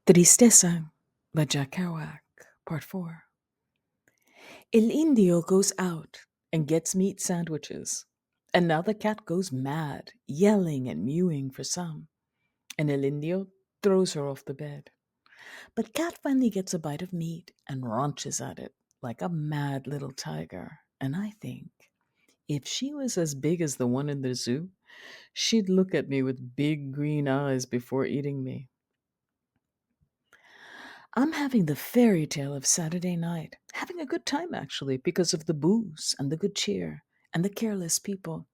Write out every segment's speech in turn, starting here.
Tristeza by Jack Kerouac, Part 4. El Indio goes out and gets meat sandwiches. And now the cat goes mad, yelling and mewing for some. And El Indio throws her off the bed. But Cat finally gets a bite of meat and raunches at it like a mad little tiger. And I think, if she was as big as the one in the zoo, she'd look at me with big green eyes before eating me. I'm having the fairy tale of Saturday night. Having a good time, actually, because of the booze and the good cheer and the careless people.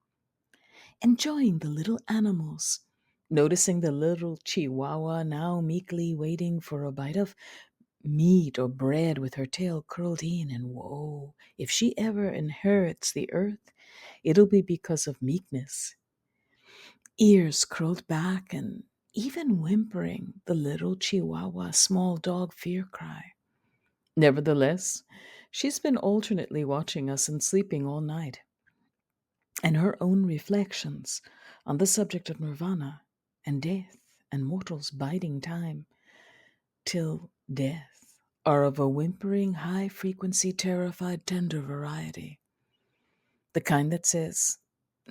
Enjoying the little animals. Noticing the little chihuahua now meekly waiting for a bite of meat or bread with her tail curled in. And whoa, if she ever inherits the earth, it'll be because of meekness. Ears curled back and even whimpering the little chihuahua small dog fear cry. Nevertheless, she's been alternately watching us and sleeping all night, and her own reflections on the subject of nirvana and death and mortals biding time till death are of a whimpering, high frequency, terrified, tender variety. The kind that says,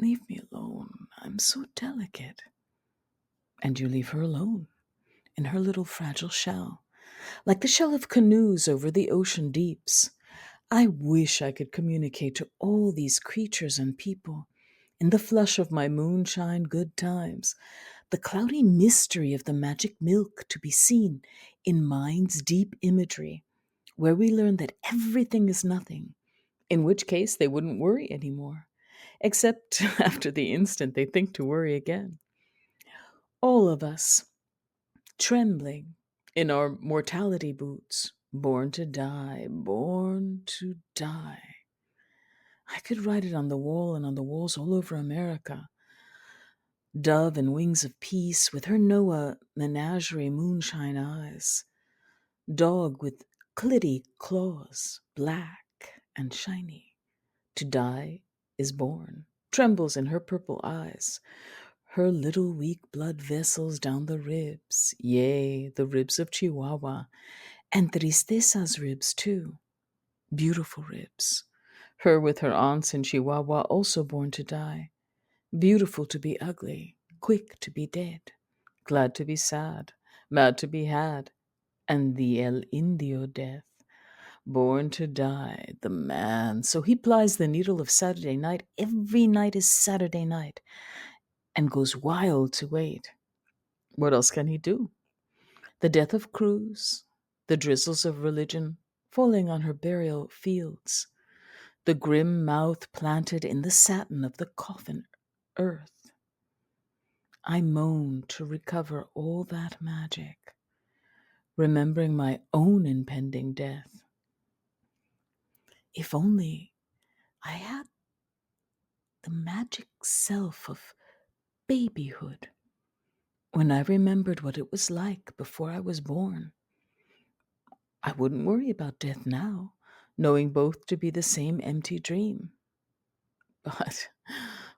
"Leave me alone, I'm so delicate." And you leave her alone in her little fragile shell, like the shell of canoes over the ocean deeps. I wish I could communicate to all these creatures and people, in the flush of my moonshine good times, the cloudy mystery of the magic milk to be seen in mind's deep imagery, where we learn that everything is nothing, in which case they wouldn't worry anymore, except after the instant they think to worry again. All of us, trembling in our mortality boots, born to die, born to die. I could write it on the wall and on the walls all over America. Dove and wings of peace with her Noah menagerie moonshine eyes. Dog with clitty claws, black and shiny. To die is born, trembles in her purple eyes. Her little weak blood vessels down the ribs, yea, the ribs of Chihuahua, and Tristeza's ribs too, beautiful ribs. Her with her aunts in Chihuahua also born to die, beautiful to be ugly, quick to be dead, glad to be sad, mad to be had, and the El Indio death, born to die, the man. So he plies the needle of Saturday night. Every night is Saturday night, and goes wild to wait. What else can he do? The death of Cruz, the drizzles of religion falling on her burial fields, the grim mouth planted in the satin of the coffin earth. I moan to recover all that magic, remembering my own impending death. If only I had the magic self of babyhood, when I remembered what it was like before I was born. I wouldn't worry about death now, knowing both to be the same empty dream. But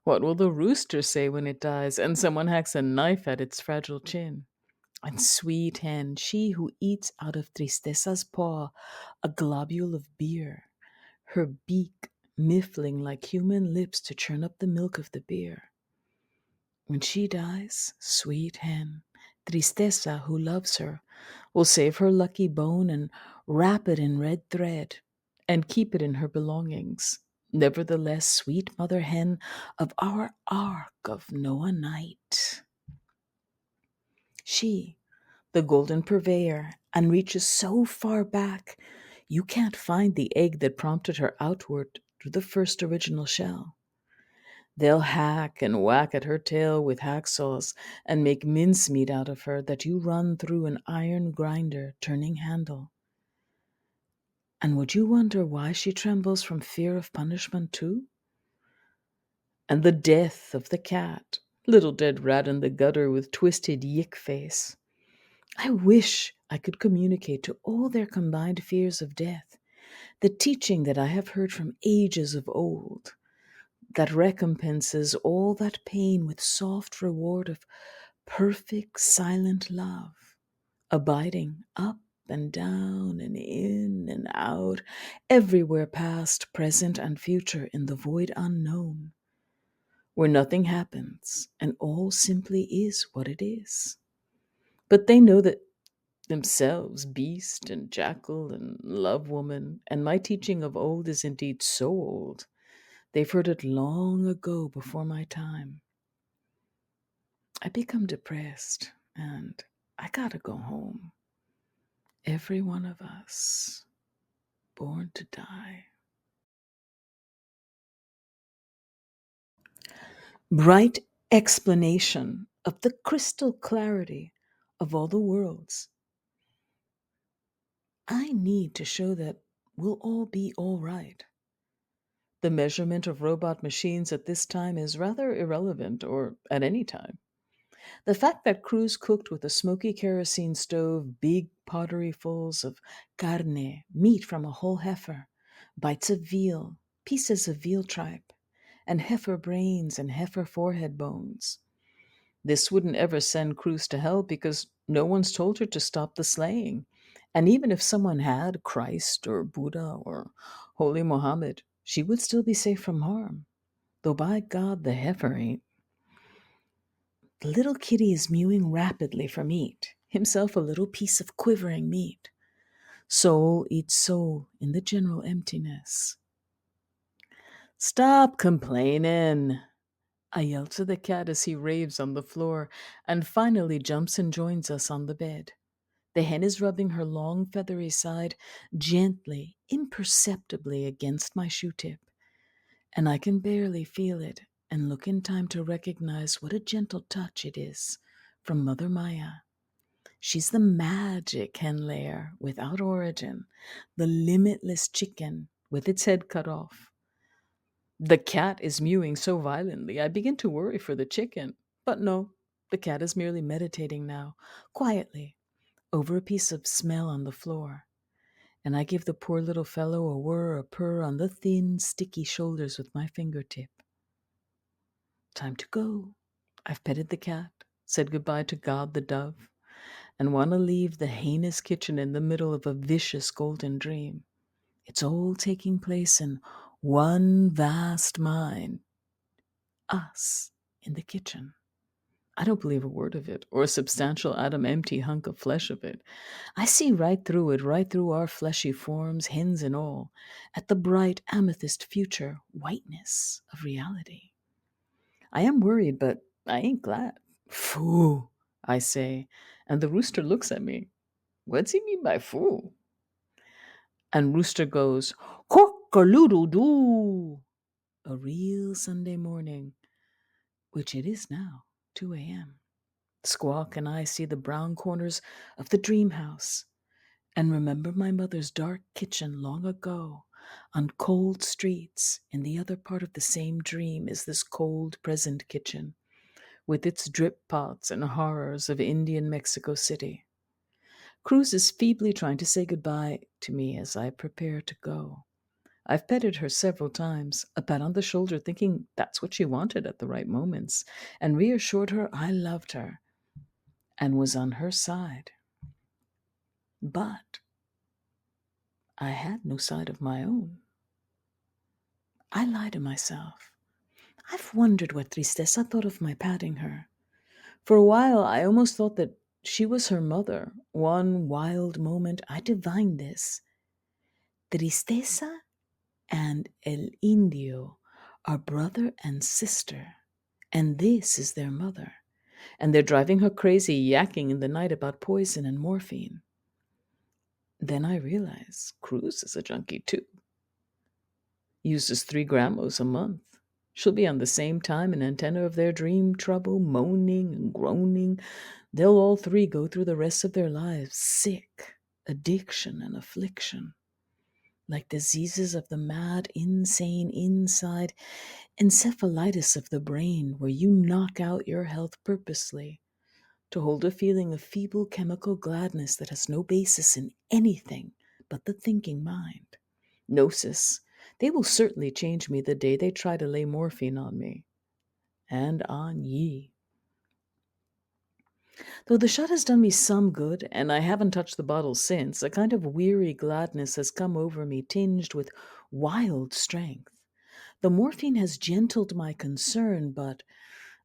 what will the rooster say when it dies and someone hacks a knife at its fragile chin? And sweet hen, she who eats out of Tristeza's paw a globule of beer, her beak miffling like human lips to churn up the milk of the beer. When she dies, sweet hen, Tristeza, who loves her, will save her lucky bone and wrap it in red thread and keep it in her belongings. Nevertheless, sweet mother hen of our ark of Noah night. She, the golden purveyor, and reaches so far back you can't find the egg that prompted her outward through the first original shell. They'll hack and whack at her tail with hacksaws and make mincemeat out of her that you run through an iron grinder turning handle. And would you wonder why she trembles from fear of punishment too? And the death of the cat, little dead rat in the gutter with twisted yick face. I wish I could communicate to all their combined fears of death the teaching that I have heard from ages of old, that recompenses all that pain with soft reward of perfect silent love, abiding up and down and in and out, everywhere past, present, and future in the void unknown, where nothing happens and all simply is what it is. But they know that themselves, beast and jackal and love woman, and my teaching of old is indeed so old. They've heard it long ago before my time. I become depressed and I gotta go home. Every one of us born to die. Bright explanation of the crystal clarity of all the worlds. I need to show that we'll all be all right. The measurement of robot machines at this time is rather irrelevant, or at any time. The fact that Cruz cooked with a smoky kerosene stove big potteryfuls of carne, meat from a whole heifer, bites of veal, pieces of veal tripe, and heifer brains and heifer forehead bones. This wouldn't ever send Cruz to hell because no one's told her to stop the slaying. And even if someone had, Christ or Buddha or Holy Mohammed, she would still be safe from harm. Though by God, the heifer ain't. The little kitty is mewing rapidly for meat, himself a little piece of quivering meat. Soul eats soul in the general emptiness. Stop complaining, I yell to the cat as he raves on the floor and finally jumps and joins us on the bed. The hen is rubbing her long feathery side gently, imperceptibly against my shoe tip, and I can barely feel it and look in time to recognize what a gentle touch it is from Mother Maya. She's the magic hen layer without origin, the limitless chicken with its head cut off. The cat is mewing so violently, I begin to worry for the chicken. But no, the cat is merely meditating now, quietly, over a piece of smell on the floor. And I give the poor little fellow a whir or purr on the thin, sticky shoulders with my fingertip. Time to go. I've petted the cat, said goodbye to God the dove, and want to leave the heinous kitchen in the middle of a vicious golden dream. It's all taking place in one vast mind. Us in the kitchen. I don't believe a word of it, or a substantial atom empty hunk of flesh of it. I see right through it, right through our fleshy forms, hens and all, at the bright amethyst future whiteness of reality. I am worried, but I ain't glad. Foo, I say, and the rooster looks at me. What's he mean by foo? And Rooster goes, cock-a-loodle-doo, a real Sunday morning, which it is now, 2 a.m. Squawk and I see the brown corners of the dream house and remember my mother's dark kitchen long ago on cold streets. In the other part of the same dream is this cold present kitchen with its drip pots and horrors of Indian Mexico City. Cruz is feebly trying to say goodbye to me as I prepare to go. I've petted her several times, a pat on the shoulder, thinking that's what she wanted at the right moments, and reassured her I loved her and was on her side. But I had no side of my own. I lie to myself. I've wondered what Tristessa thought of my patting her. For a while, I almost thought that she was her mother. One wild moment, I divined this. Tristeza and El Indio are brother and sister, and this is their mother. And they're driving her crazy, yakking in the night about poison and morphine. Then I realize Cruz is a junkie too. Uses 3 gramos a month. She'll be on the same time and antenna of their dream trouble, moaning and groaning. They'll all three go through the rest of their lives sick, addiction and affliction, like diseases of the mad, insane inside, encephalitis of the brain, where you knock out your health purposely to hold a feeling of feeble chemical gladness that has no basis in anything but the thinking mind. Gnosis. They will certainly change me the day they try to lay morphine on me. And on ye. Though the shot has done me some good, and I haven't touched the bottle since, a kind of weary gladness has come over me, tinged with wild strength. The morphine has gentled my concern, but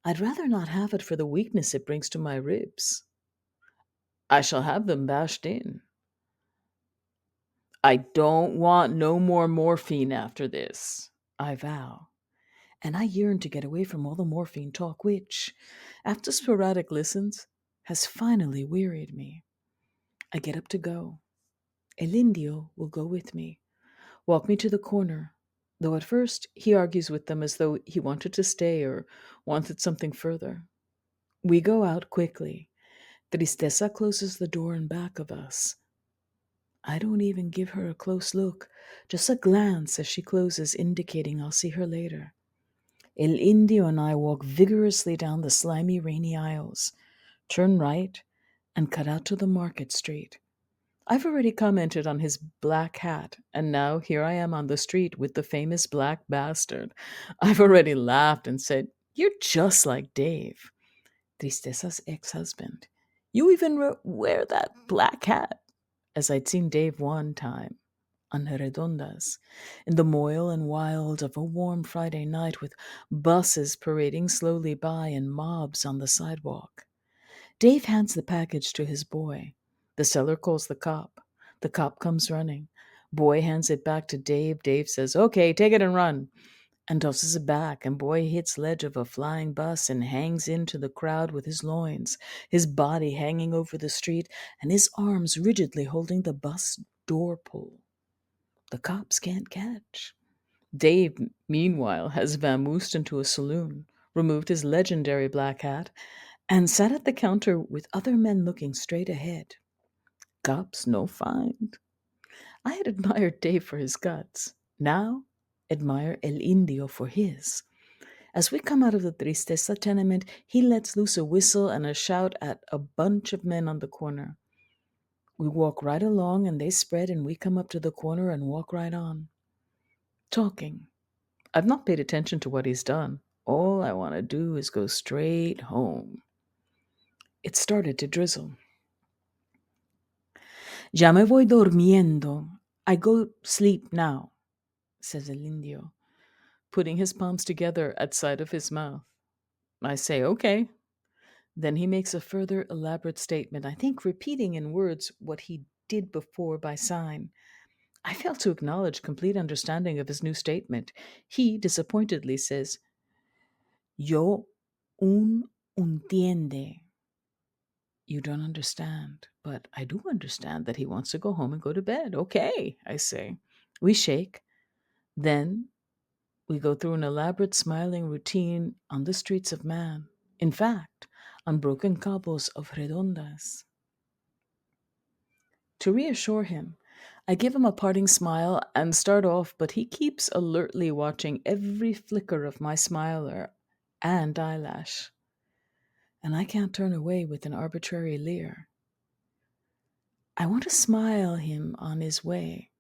I'd rather not have it for the weakness it brings to my ribs. I shall have them bashed in. I don't want no more morphine after this, I vow. And I yearn to get away from all the morphine talk, which, after sporadic listens, has finally wearied me. I get up to go. El Indio will go with me, walk me to the corner, though at first he argues with them as though he wanted to stay or wanted something further. We go out quickly. Tristessa closes the door in back of us. I don't even give her a close look, just a glance as she closes, indicating I'll see her later. El Indio and I walk vigorously down the slimy, rainy aisles, turn right, and cut out to the market street. I've already commented on his black hat, and now here I am on the street with the famous black bastard. I've already laughed and said, "You're just like Dave, Tristesa's ex-husband. You even wear that black hat," as I'd seen Dave one time on Redondas, in the moil and wild of a warm Friday night with buses parading slowly by and mobs on the sidewalk. Dave hands the package to his boy. The seller calls the cop. The cop comes running. Boy hands it back to Dave. Dave says, "Okay, take it and run," and tosses it back, and boy hits ledge of a flying bus and hangs into the crowd with his loins, his body hanging over the street, and his arms rigidly holding the bus door pull. The cops can't catch. Dave, meanwhile, has vamoosed into a saloon, removed his legendary black hat, and sat at the counter with other men looking straight ahead. Cops no find. I had admired Dave for his guts. Now, admire El Indio for his. As we come out of the Tristeza tenement, he lets loose a whistle and a shout at a bunch of men on the corner. We walk right along and they spread, and we come up to the corner and walk right on. Talking. I've not paid attention to what he's done. All I want to do is go straight home. It started to drizzle. Ya me voy durmiendo. I go sleep now, says El Indio, putting his palms together at sight of his mouth. I say, okay. Then he makes a further elaborate statement, I think repeating in words what he did before by sign. I fail to acknowledge complete understanding of his new statement. He disappointedly says, Yo un entiende. You don't understand, but I do understand that he wants to go home and go to bed. Okay, I say. We shake. Then we go through an elaborate smiling routine on the streets of man. In fact, on broken cobbles of Redondas. To reassure him, I give him a parting smile and start off, but he keeps alertly watching every flicker of my smiler and eyelash. And I can't turn away with an arbitrary leer. I want to smile him on his way.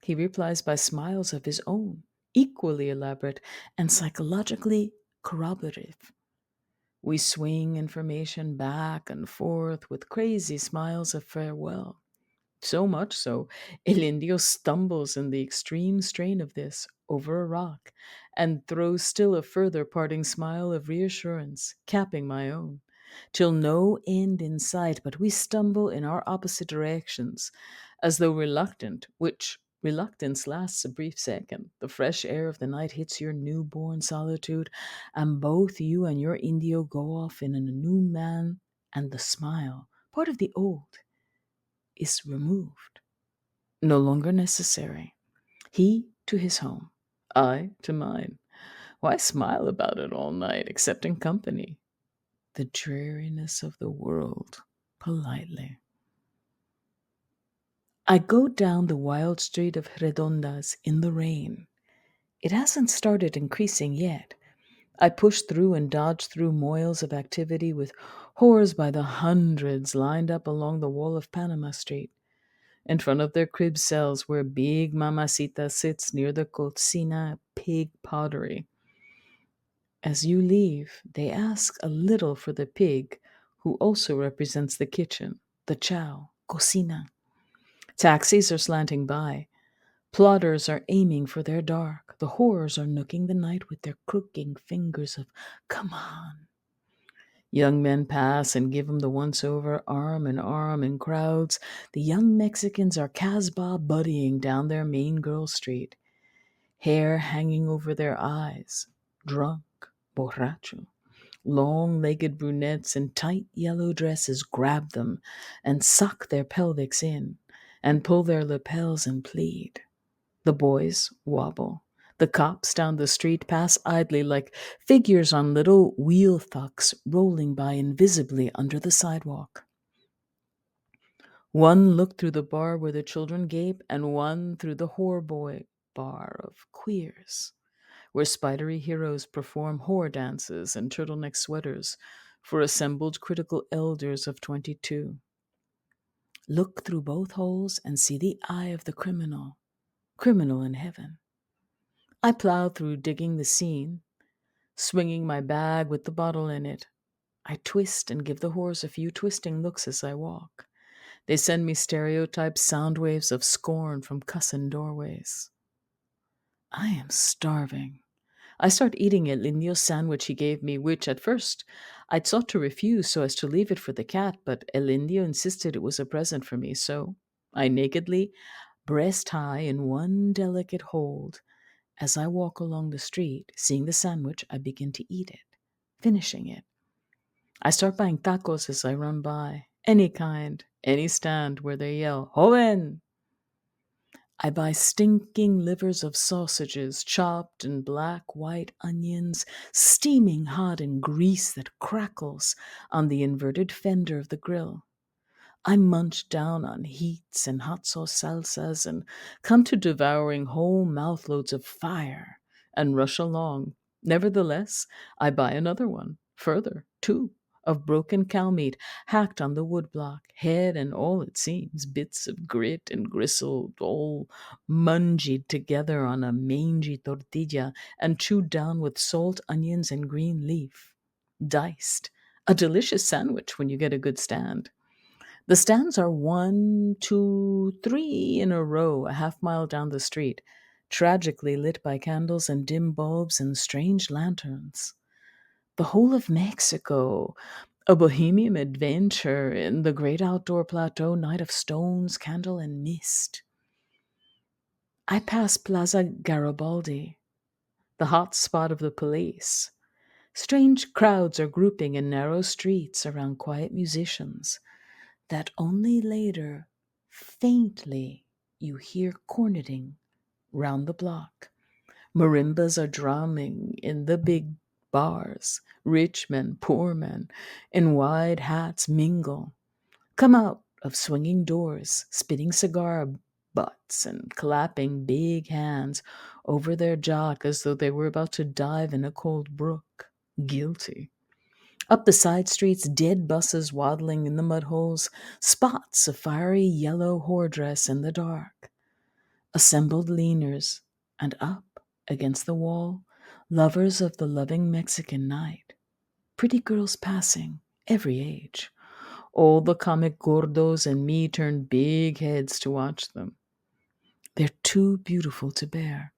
He replies by smiles of his own, equally elaborate and psychologically corroborative. We swing information back and forth with crazy smiles of farewell. So much so, El Indio stumbles in the extreme strain of this over a rock and throws still a further parting smile of reassurance, capping my own, till no end in sight, but we stumble in our opposite directions, as though reluctant, which reluctance lasts a brief second. The fresh air of the night hits your newborn solitude, and both you and your Indio go off in a new man, and the smile, part of the old, is removed, no longer necessary. He to his home, I to mine. Why smile about it all night, except in company? The dreariness of the world, politely. I go down the wild street of Redondas in the rain. It hasn't started increasing yet. I push through and dodge through moils of activity with whores by the hundreds lined up along the wall of Panama Street, in front of their crib cells where big mamacita sits near the cocina pig pottery. As you leave, they ask a little for the pig, who also represents the kitchen, the chow, cocina. Taxis are slanting by. Plotters are aiming for their dark. The whores are nooking the night with their crooking fingers of come on. Young men pass and give 'em the once-over, arm in arm in crowds. The young Mexicans are Casbah buddying down their main girl street, hair hanging over their eyes, drunk, borracho. Long-legged brunettes in tight yellow dresses grab them and suck their pelvics in and pull their lapels and plead. The boys wobble. The cops down the street pass idly like figures on little wheel thucks rolling by invisibly under the sidewalk. One looked through the bar where the children gape, and one through the whore boy bar of queers, where spidery heroes perform whore dances in turtleneck sweaters for assembled critical elders of 22. Look through both holes and see the eye of the criminal, criminal in heaven. I plow through digging the scene, swinging my bag with the bottle in it. I twist and give the whores a few twisting looks as I walk. They send me stereotyped sound waves of scorn from cussin' doorways. I am starving. I start eating El Indio's sandwich he gave me, which at first I'd sought to refuse so as to leave it for the cat, but El Indio insisted it was a present for me, so I nakedly, breast high in one delicate hold, as I walk along the street, seeing the sandwich, I begin to eat it, finishing it. I start buying tacos as I run by, any kind, any stand where they yell, Joven! I buy stinking livers of sausages, chopped and black white onions, steaming hot in grease that crackles on the inverted fender of the grill. I munch down on heats and hot sauce salsas and come to devouring whole mouthloads of fire and rush along. Nevertheless, I buy another one, further, two, of broken cow meat, hacked on the woodblock, head and all it seems, bits of grit and gristle, all mungied together on a mangy tortilla and chewed down with salt, onions, and green leaf. Diced. A delicious sandwich when you get a good stand. The stands are one, two, three in a row, a half mile down the street, tragically lit by candles and dim bulbs and strange lanterns. The whole of Mexico, a bohemian adventure in the great outdoor plateau, night of stones, candle, and mist. I pass Plaza Garibaldi, the hot spot of the police. Strange crowds are grouping in narrow streets around quiet musicians that only later, faintly, you hear corneting round the block. Marimbas are drumming in the big bars. Rich men, poor men, in wide hats mingle, come out of swinging doors, spitting cigar butts and clapping big hands over their jock as though they were about to dive in a cold brook. Guilty. Up the side streets, dead buses waddling in the mud holes, spots of fiery yellow whore dress in the dark. Assembled leaners, and up against the wall, lovers of the loving Mexican night. Pretty girls passing, every age. All the comic gordos and me turn big heads to watch them. They're too beautiful to bear.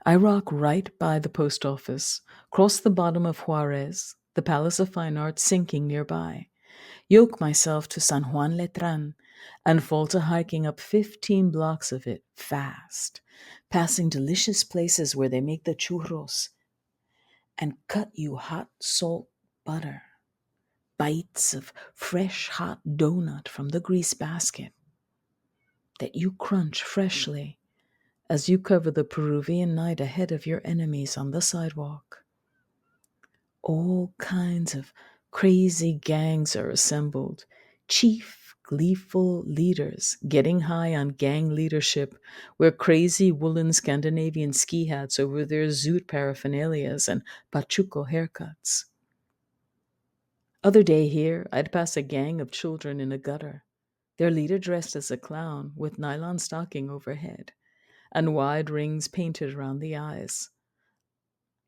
I rock right by the post office, cross the bottom of Juarez, the Palace of Fine Arts sinking nearby, yoke myself to San Juan Letran, and fall to hiking up 15 blocks of it fast, passing delicious places where they make the churros and cut you hot salt butter, bites of fresh hot donut from the grease basket that you crunch freshly as you cover the Peruvian night ahead of your enemies on the sidewalk. All kinds of crazy gangs are assembled, chief, gleeful leaders getting high on gang leadership, wear crazy woolen Scandinavian ski hats over their zoot paraphernalias and pachuco haircuts. Other day here, I'd pass a gang of children in a gutter, their leader dressed as a clown with nylon stocking overhead and wide rings painted around the eyes.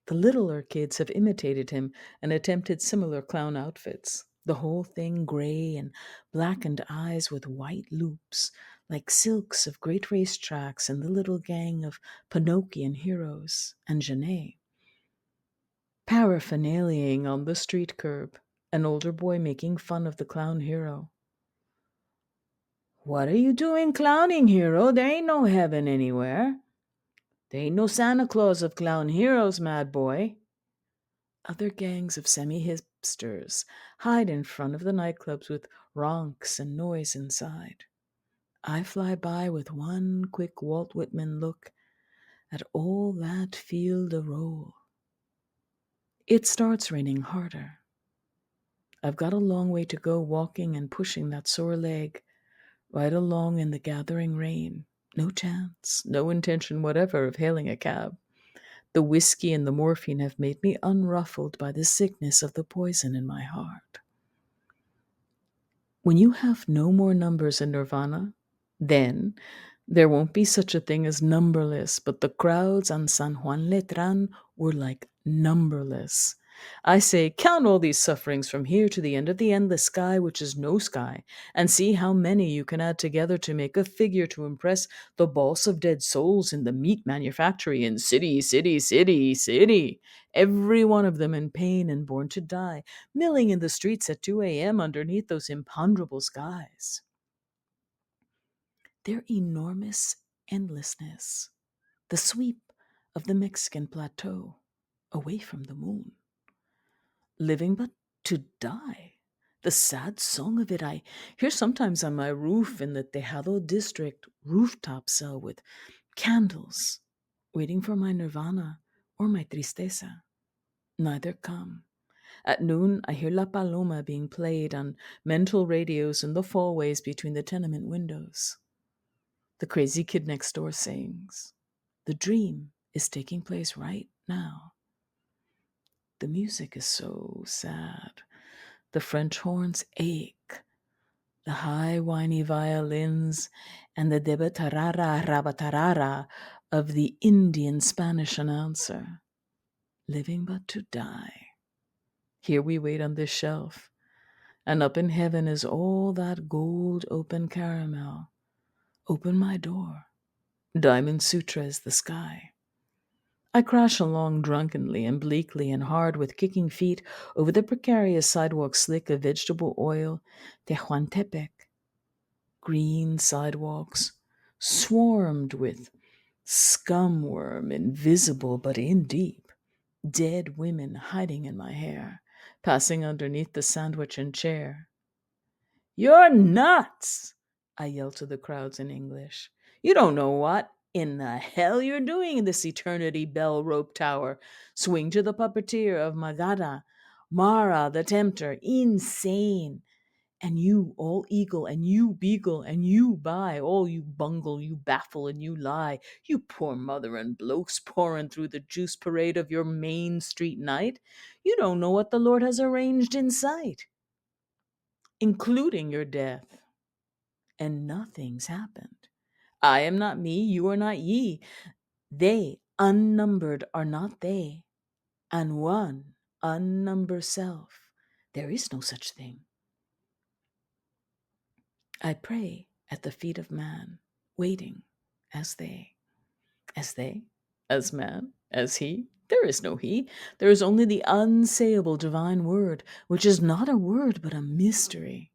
The littler kids have imitated him and attempted similar clown outfits. The whole thing gray and blackened eyes with white loops, like silks of great racetracks and the little gang of Pinocchian heroes and Genet. Paraphernaliaing on the street curb, an older boy making fun of the clown hero. What are you doing clowning, hero? There ain't no heaven anywhere. There ain't no Santa Claus of clown heroes, mad boy. Other gangs of semi-hipsters hide in front of the nightclubs with ronks and noise inside. I fly by with one quick Walt Whitman look at all that field a roll. It starts raining harder. I've got a long way to go walking and pushing that sore leg right along in the gathering rain. No chance, no intention whatever of hailing a cab. The whiskey and the morphine have made me unruffled by the sickness of the poison in my heart. When you have no more numbers in nirvana, then there won't be such a thing as numberless, but the crowds on San Juan Letran were like numberless. I say, count all these sufferings from here to the end of the endless sky, which is no sky, and see how many you can add together to make a figure to impress the boss of dead souls in the meat manufactory in city, city, city, city. Every one of them in pain and born to die, milling in the streets at 2 a.m. underneath those imponderable skies. Their enormous endlessness, the sweep of the Mexican plateau away from the moon. Living but to die. The sad song of it I hear sometimes on my roof in the Tejado district rooftop cell with candles, waiting for my nirvana or my tristeza. Neither come. At noon, I hear La Paloma being played on mental radios in the fallways between the tenement windows. The crazy kid next door sings. The dream is taking place right now. The music is so sad. The French horns ache. The high, whiny violins and the debatarara rabatarara of the Indian Spanish announcer. Living but to die. Here we wait on this shelf, and up in heaven is all that gold open caramel. Open my door. Diamond Sutra is the sky. I crash along drunkenly and bleakly and hard with kicking feet over the precarious sidewalk slick of vegetable oil, Tehuantepec. Green sidewalks, swarmed with scumworm, invisible but in deep. Dead women hiding in my hair, passing underneath the sandwich and chair. You're nuts, I yell to the crowds in English. You don't know what in the hell you're doing in this eternity bell rope tower. Swing to the puppeteer of Magada, Mara the tempter, insane. And you all eagle, and you beagle, and you buy, all you bungle, you baffle, and you lie, you poor mother and blokes pouring through the juice parade of your Main Street night. You don't know what the Lord has arranged in sight, including your death. And nothing's happened. I am not me, you are not ye. They, unnumbered, are not they. And one, unnumbered self. There is no such thing. I pray at the feet of man, waiting as they. As they? As man? As he? There is no he. There is only the unsayable divine word, which is not a word but a mystery.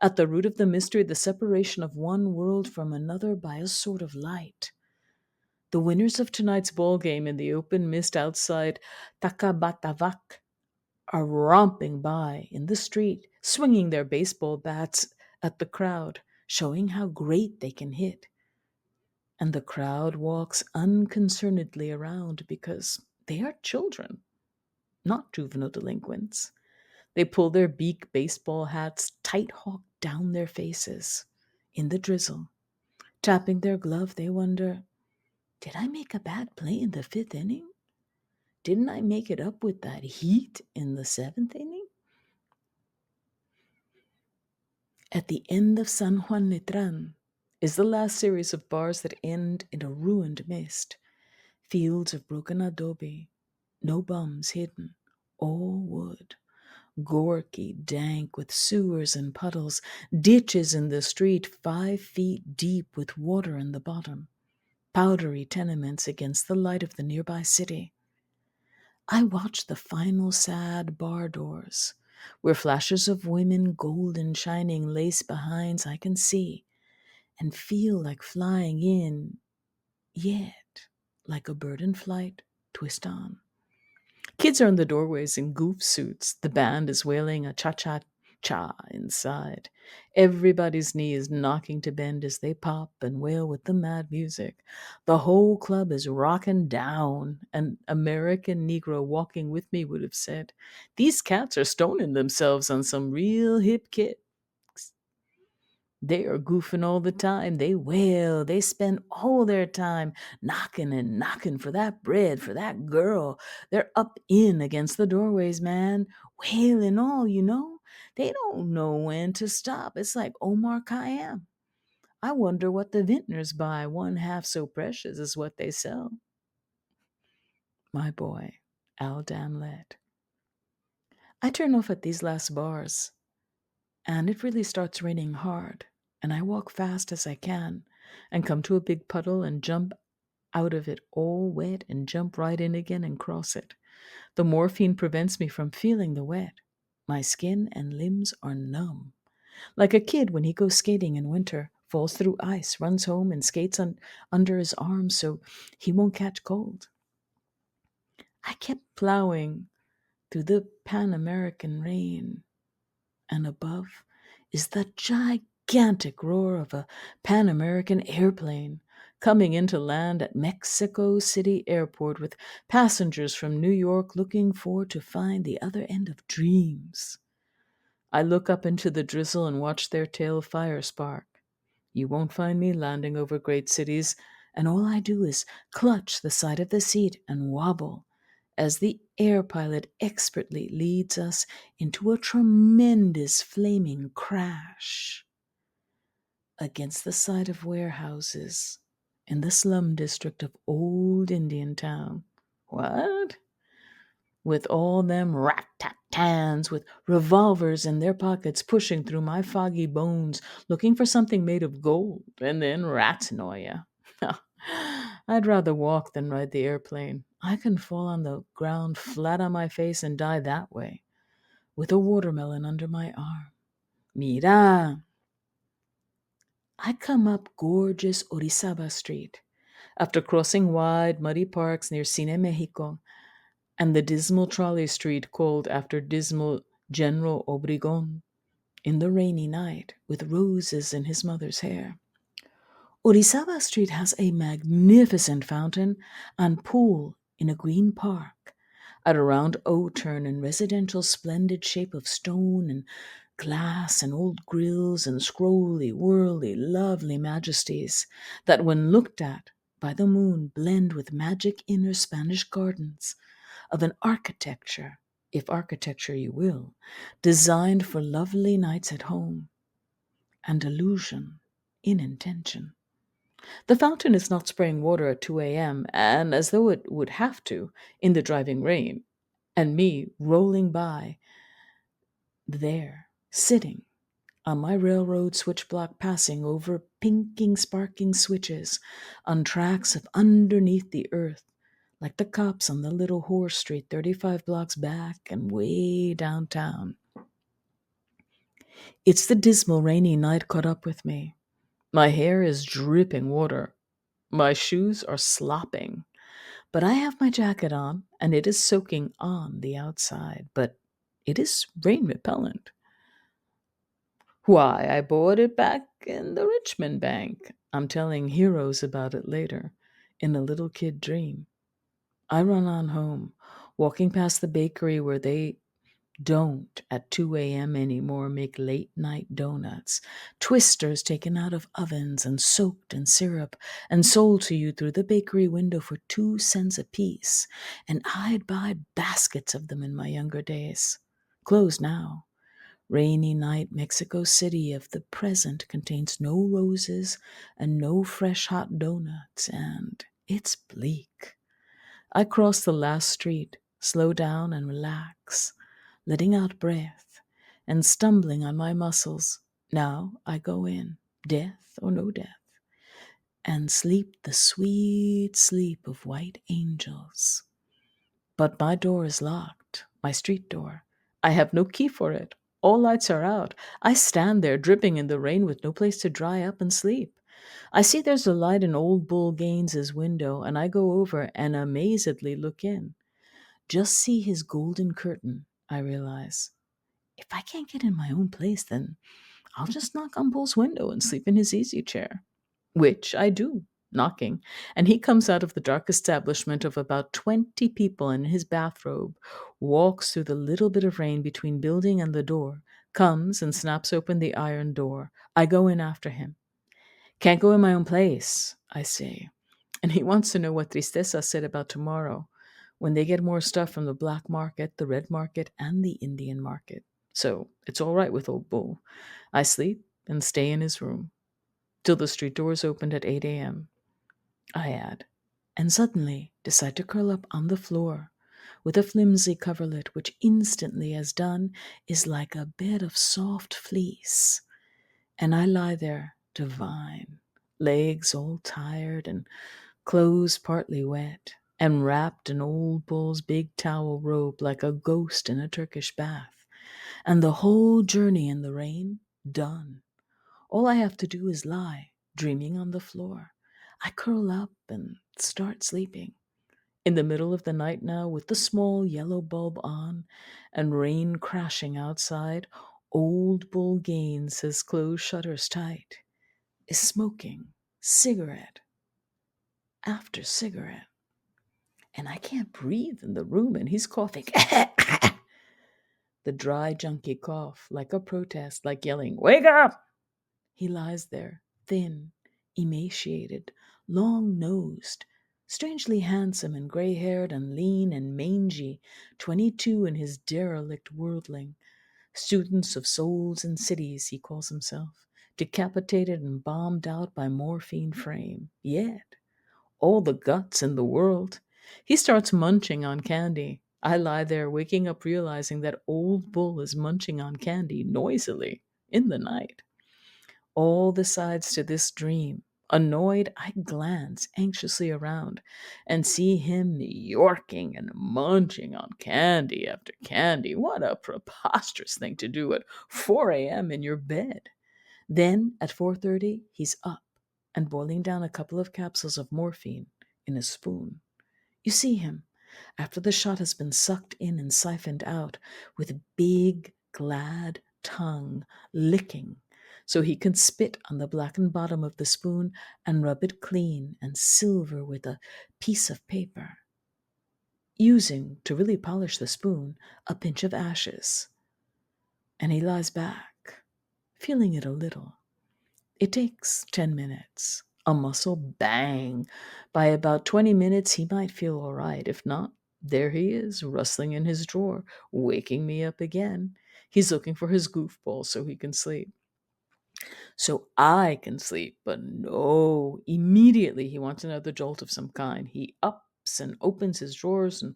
At the root of the mystery, the separation of one world from another by a sort of light. The winners of tonight's ball game in the open mist outside Takabatavak are romping by in the street, swinging their baseball bats at the crowd, showing how great they can hit. And the crowd walks unconcernedly around because they are children, not juvenile delinquents. They pull their beak baseball hats tight-hawked down their faces in the drizzle. Tapping their glove, they wonder, did I make a bad play in the 5th inning? Didn't I make it up with that heat in the 7th inning? At the end of San Juan Letran is the last series of bars that end in a ruined mist, fields of broken adobe, No bums hidden, all wood. Gorky, dank with sewers and puddles, ditches in the street 5 feet deep with water in the bottom, powdery tenements against the light of the nearby city. I watch the final sad bar doors, where flashes of women, golden shining lace behinds I can see, and feel like flying in, yet, like a bird in flight, twist on. Kids are in the doorways in goof suits. The band is wailing a cha-cha-cha inside. Everybody's knee is knocking to bend as they pop and wail with the mad music. The whole club is rocking down. An American Negro walking with me would have said, "These cats are stoning themselves on some real hip kicks." They are goofing all the time. They wail. They spend all their time knocking and knocking for that bread, for that girl. They're up in against the doorways, man. Wailing all. They don't know when to stop. It's like Omar Khayyam. I wonder what the vintners buy. One half so precious is what they sell. My boy, Al Damlet. I turn off at these last bars, and it really starts raining hard, and I walk fast as I can and come to a big puddle and jump out of it all wet and jump right in again and cross it. The morphine prevents me from feeling the wet. My skin and limbs are numb. Like a kid when he goes skating in winter, falls through ice, runs home and skates under his arms so he won't catch cold. I kept plowing through the Pan American rain, and above is the gigantic roar of a Pan American airplane coming into land at Mexico City Airport with passengers from New York looking for to find the other end of dreams. I look up into the drizzle and watch their tail fire spark. You won't find me landing over great cities, and all I do is clutch the side of the seat and wobble as the air pilot expertly leads us into a tremendous flaming crash against the side of warehouses in the slum district of Old Indian Town. What? With all them rat-tat-tans with revolvers in their pockets pushing through my foggy bones looking for something made of gold, and then rats annoy ya. I'd rather walk than ride the airplane. I can fall on the ground flat on my face and die that way, with a watermelon under my arm. Mira! I come up gorgeous Orizaba Street, after crossing wide, muddy parks near Cine Mexico, and the dismal trolley street called after dismal General Obregon, in the rainy night, with roses in his mother's hair. Orizaba Street has a magnificent fountain and pool in a green park, at a round O-turn in residential splendid shape of stone and glass and old grills and scrolly, whirly, lovely majesties that, when looked at by the moon, blend with magic inner Spanish gardens of an architecture, if architecture you will, designed for lovely nights at home and illusion in intention. The fountain is not spraying water at 2 a.m., and as though it would have to, in the driving rain, and me rolling by there, sitting on my railroad switch block, passing over pinking, sparking switches on tracks of underneath the earth, like the cops on the little horse street 35 blocks back and way downtown. It's the dismal rainy night caught up with me. My hair is dripping water. My shoes are slopping. But I have my jacket on, and it is soaking on the outside, but it is rain repellent. Why, I bought it back in the Richmond Bank. I'm telling heroes about it later, in a little kid dream. I run on home, walking past the bakery where they don't at 2 a.m. anymore make late night donuts, twisters taken out of ovens and soaked in syrup and sold to you through the bakery window for 2 cents apiece, and I'd buy baskets of them in my younger days. Closed now. Rainy night Mexico City of the present contains no roses and no fresh hot donuts, and it's bleak. I cross the last street, slow down and relax, letting out breath and stumbling on my muscles. Now I go in, death or no death, and sleep the sweet sleep of white angels. But my door is locked, my street door. I have no key for it. All lights are out. I stand there dripping in the rain with no place to dry up and sleep. I see there's a light in old Bull Gaines's window, and I go over and amazedly look in. Just see his golden curtain, I realize. If I can't get in my own place, then I'll just knock on Bull's window and sleep in his easy chair. Which I do, knocking, and he comes out of the dark establishment of about 20 people in his bathrobe, walks through the little bit of rain between building and the door, comes and snaps open the iron door. I go in after him. Can't go in my own place, I say. And he wants to know what Tristessa said about tomorrow, when they get more stuff from the black market, the red market, and the Indian market. So it's all right with old Bull. I sleep and stay in his room till the street doors opened at 8 a.m., I add, and suddenly decide to curl up on the floor with a flimsy coverlet, which instantly, as done, is like a bed of soft fleece. And I lie there divine, legs all tired and clothes partly wet, and wrapped in old Bull's big towel robe like a ghost in a Turkish bath. And the whole journey in the rain done. All I have to do is lie, dreaming on the floor. I curl up and start sleeping. In the middle of the night now, with the small yellow bulb on and rain crashing outside, old Bull Gaines has closed shutters tight, is smoking cigarette after cigarette. And I can't breathe in the room, and he's coughing. The dry junkie cough, like a protest, like yelling, "Wake up!" He lies there, thin, emaciated, long-nosed, strangely handsome and gray-haired and lean and mangy, 22 in his derelict worldling. Students of souls and cities, he calls himself, decapitated and bombed out by morphine frame. Yet, all the guts in the world. He starts munching on candy. I lie there, waking up realizing that old Bull is munching on candy noisily in the night. All the sides to this dream. Annoyed, I glance anxiously around and see him yorking and munching on candy after candy. What a preposterous thing to do at 4 a.m. in your bed. Then at 4:30, he's up and boiling down a couple of capsules of morphine in a spoon. You see him, after the shot has been sucked in and siphoned out, with big, glad tongue licking so he can spit on the blackened bottom of the spoon and rub it clean and silver with a piece of paper, using, to really polish the spoon, a pinch of ashes. And he lies back, feeling it a little. It takes 10 minutes. A muscle bang. By about 20 minutes, he might feel all right. If not, there he is, rustling in his drawer, waking me up again. He's looking for his goofball so he can sleep. So I can sleep, but no. Immediately, he wants another jolt of some kind. He ups and opens his drawers and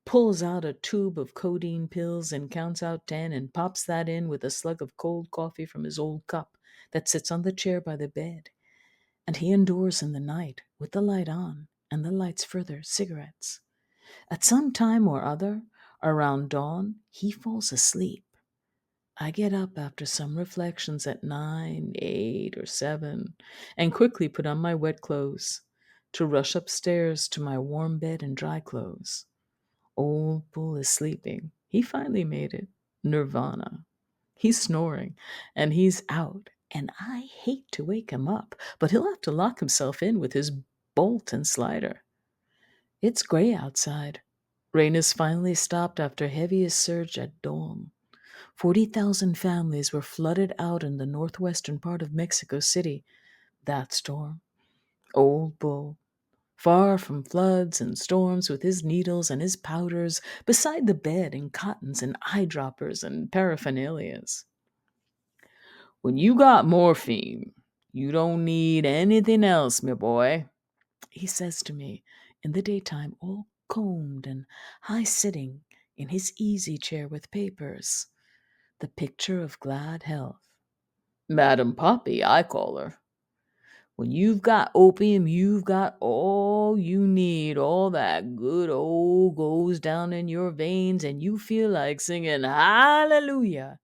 pulls out a tube of codeine pills and counts out 10 and pops that in with a slug of cold coffee from his old cup that sits on the chair by the bed. And he endures in the night with the light on and the lights further cigarettes. At some time or other, around dawn, he falls asleep. I get up after some reflections at 9, 8, or 7, and quickly put on my wet clothes to rush upstairs to my warm bed and dry clothes. Old Bull is sleeping. He finally made it. Nirvana. He's snoring, and he's out, and I hate to wake him up, but he'll have to lock himself in with his bolt and slider. It's gray outside. Rain has finally stopped after heaviest surge at dawn. 40,000 families were flooded out in the northwestern part of Mexico City that storm. Old Bull, far from floods and storms, with his needles and his powders beside the bed and cottons and eyedroppers and paraphernalias. When you got morphine, you don't need anything else, my boy, he says to me in the daytime, all combed and high sitting in his easy chair with papers, the picture of glad health. Madam Poppy, I call her. When you've got opium, you've got all you need. All that good old goes down in your veins, and you feel like singing hallelujah.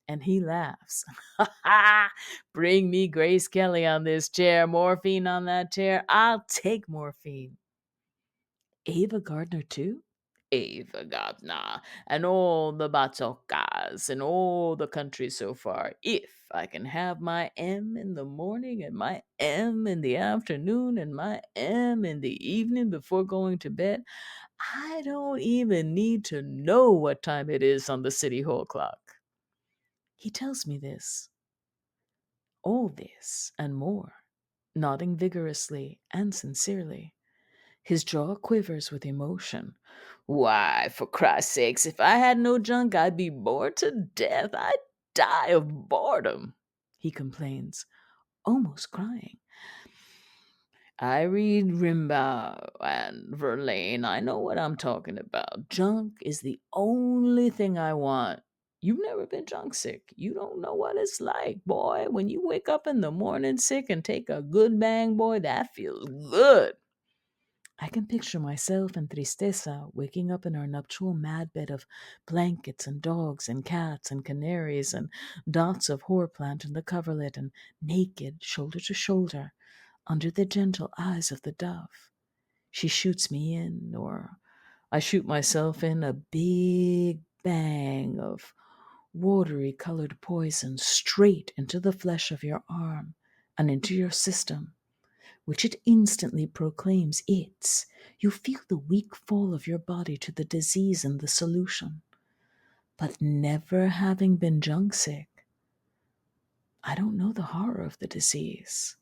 And he laughs. Ha ha! Bring me Grace Kelly on this chair, morphine on that chair. I'll take morphine. Ava Gardner, too? Ava Gardner, and all the bazookas, and all the country so far. If I can have my M in the morning, and my M in the afternoon, and my M in the evening before going to bed, I don't even need to know what time it is on the City Hall clock. He tells me this, all this, and more, nodding vigorously and sincerely. His jaw quivers with emotion. Why, for Christ's sakes, if I had no junk, I'd be bored to death. I'd die of boredom, he complains, almost crying. I read Rimbaud and Verlaine. I know what I'm talking about. Junk is the only thing I want. You've never been junk sick. You don't know what it's like, boy. When you wake up in the morning sick and take a good bang, boy, that feels good. I can picture myself and Tristessa waking up in our nuptial madbed of blankets and dogs and cats and canaries and dots of hoar plant in the coverlet and naked, shoulder to shoulder, under the gentle eyes of the dove. She shoots me in, or I shoot myself in, a big bang of watery colored poison straight into the flesh of your arm and into your system, which it instantly proclaims its. You feel the weak fall of your body to the disease and the solution. But never having been junk sick, I don't know the horror of the disease.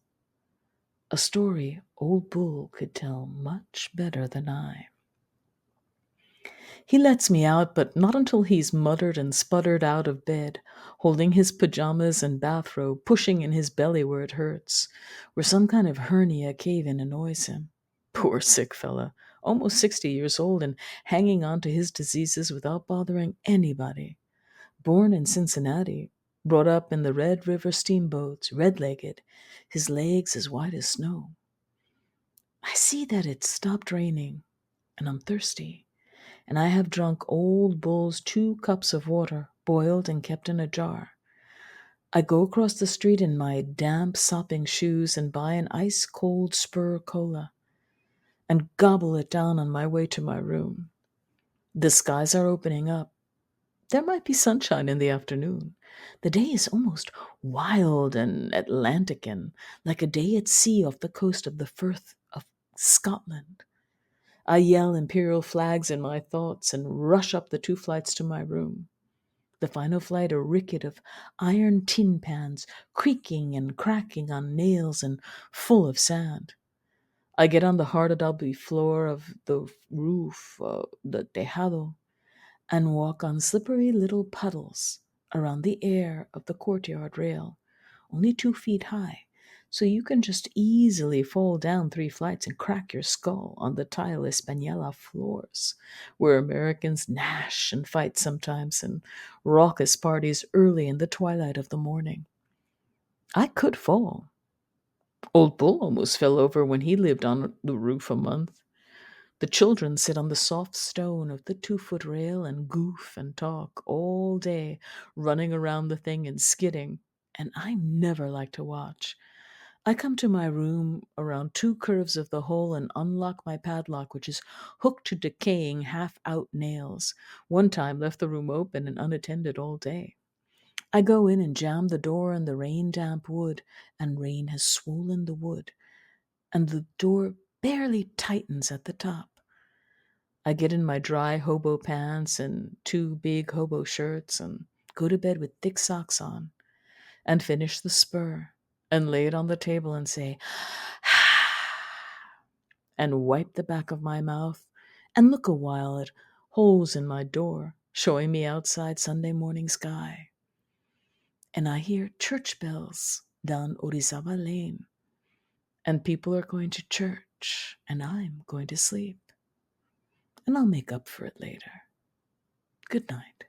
A story old Bull could tell much better than I. He lets me out, but not until he's muttered and sputtered out of bed, holding his pajamas and bathrobe, pushing in his belly where it hurts, where some kind of hernia cave-in annoys him. Poor sick fella, almost 60 years old and hanging on to his diseases without bothering anybody. Born in Cincinnati, brought up in the Red River steamboats, red-legged, his legs as white as snow. I see that it's stopped raining, and I'm thirsty, and I have drunk old Bull's 2 cups of water, boiled and kept in a jar. I go across the street in my damp, sopping shoes and buy an ice-cold Spur Cola and gobble it down on my way to my room. The skies are opening up. There might be sunshine in the afternoon. The day is almost wild and Atlantican, like a day at sea off the coast of the Firth of Scotland. I yell imperial flags in my thoughts and rush up the 2 flights to my room. The final flight, a ricket of iron tin pans, creaking and cracking on nails and full of sand. I get on the hard adobe floor of the roof, the tejado, and walk on slippery little puddles around the air of the courtyard rail, only 2 feet high, so you can just easily fall down 3 flights and crack your skull on the tile Española floors, where Americans gnash and fight sometimes in raucous parties early in the twilight of the morning. I could fall. Old Bull almost fell over when he lived on the roof a month. The children sit on the soft stone of the 2 foot rail and goof and talk all day, running around the thing and skidding, and I never like to watch. I come to my room around 2 curves of the hole and unlock my padlock, which is hooked to decaying half-out nails. One time left the room open and unattended all day. I go in and jam the door on the rain-damp wood, and rain has swollen the wood, and the door barely tightens at the top. I get in my dry hobo pants and 2 big hobo shirts and go to bed with thick socks on and finish the spur and lay it on the table and say, and wipe the back of my mouth and look a while at holes in my door showing me outside Sunday morning sky. And I hear church bells down Orizaba Lane, and people are going to church, and I'm going to sleep. and I'll make up for it later. Good night.